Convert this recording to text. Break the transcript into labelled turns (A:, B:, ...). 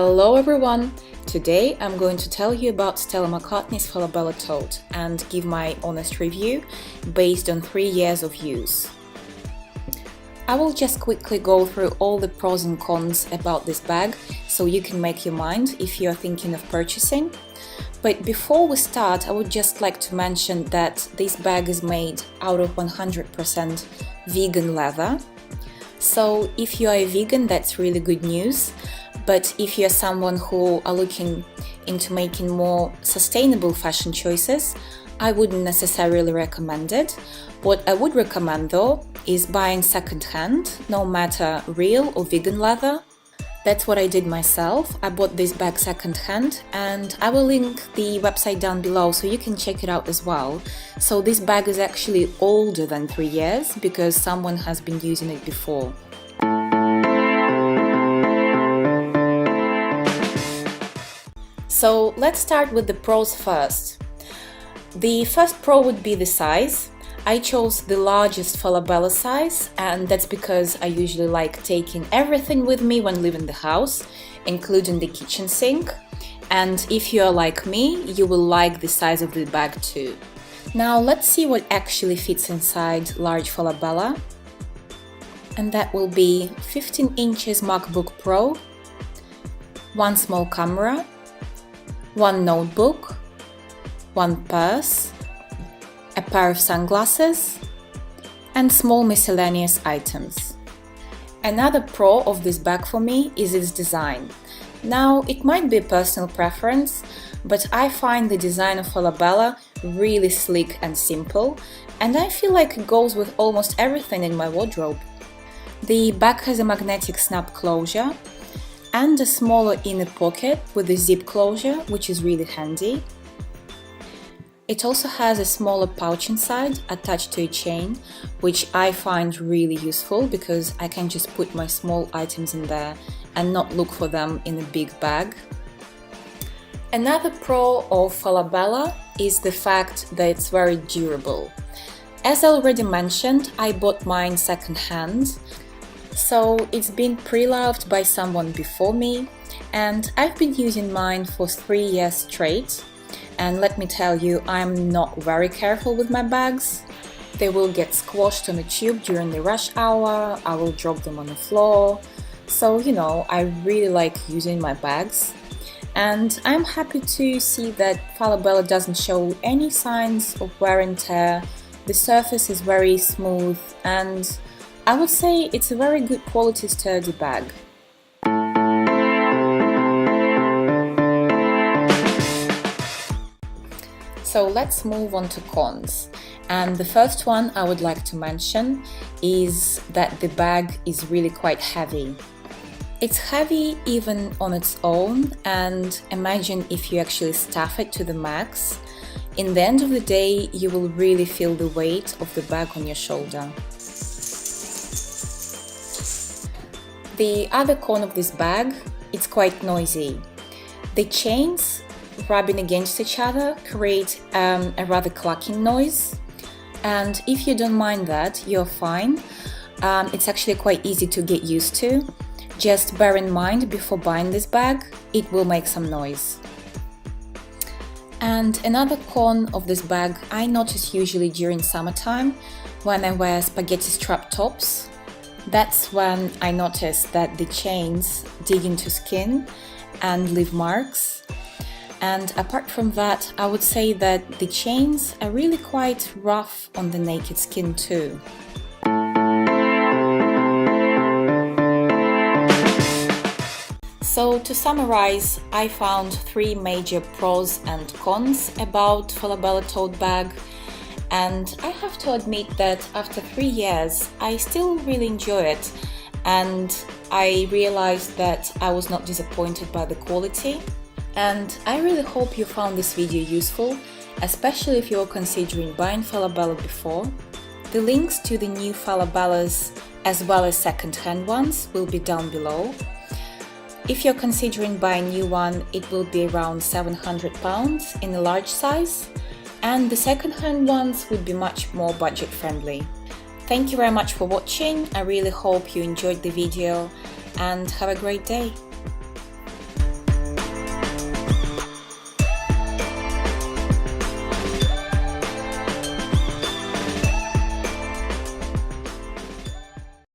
A: Hello everyone! Today I'm going to tell you about Stella McCartney's Falabella tote and give my honest review based on 3 years of use. I will just quickly go through all the pros and cons about this bag so you can make your mind if you are thinking of purchasing. But before we start, I would just like to mention that this bag is made out of 100% vegan leather. So if you are a vegan, that's really good news. But if you're someone who are looking into making more sustainable fashion choices, I wouldn't necessarily recommend it. What I would recommend though is buying second-hand, no matter real or vegan leather. That's what I did myself. I bought this bag second-hand and I will link the website down below so you can check it out as well. So this bag is actually older than 3 years because someone has been using it before. So let's start with the pros first. The first pro would be the size. I chose the largest Falabella size, and that's because I usually like taking everything with me when leaving the house, including the kitchen sink. And if you're like me, you will like the size of the bag too. Now let's see what actually fits inside large Falabella. And that will be 15 inches MacBook Pro, one small camera, one notebook, one purse, a pair of sunglasses, and small miscellaneous items. Another pro of this bag for me is its design. Now, it might be a personal preference, but I find the design of Falabella really sleek and simple, and I feel like it goes with almost everything in my wardrobe. The bag has a magnetic snap closure and a smaller inner pocket with a zip closure, which is really handy. It also has a smaller pouch inside attached to a chain, which I find really useful because I can just put my small items in there and not look for them in a big bag. Another pro of Falabella is the fact that it's very durable. As I already mentioned, I bought mine second-hand. So it's been pre-loved by someone before me, and I've been using mine for 3 years straight. And let me tell you, I'm not very careful with my bags. They will get squashed on a tube during the rush hour, I will drop them on the floor. So, you know, I really like using my bags. And I'm happy to see that Falabella doesn't show any signs of wear and tear. The surface is very smooth and I would say it's a very good quality sturdy bag. So let's move on to cons. And the first one I would like to mention is that the bag is really quite heavy. It's heavy even on its own, and imagine if you actually stuff it to the max. In the end of the day, you will really feel the weight of the bag on your shoulder. The other con of this bag, it's quite noisy. The chains rubbing against each other create a rather clucking noise, and if you don't mind that, you're fine. It's actually quite easy to get used to. Just bear in mind before buying this bag, it will make some noise. And another con of this bag I notice usually during summertime when I wear spaghetti strap tops. That's when I notice that the chains dig into skin and leave marks. And apart from that, I would say that the chains are really quite rough on the naked skin too. So to summarize, I found 3 major pros and cons about Falabella tote bag. And I have to admit that after 3 years, I still really enjoy it, and I realized that I was not disappointed by the quality. And I really hope you found this video useful, especially if you are considering buying Falabella before. The links to the new Falabellas as well as second-hand ones will be down below. If you're considering buying a new one, it will be around £700 in a large size. And the second-hand ones would be much more budget-friendly. Thank you very much for watching. I really hope you enjoyed the video and have a great day.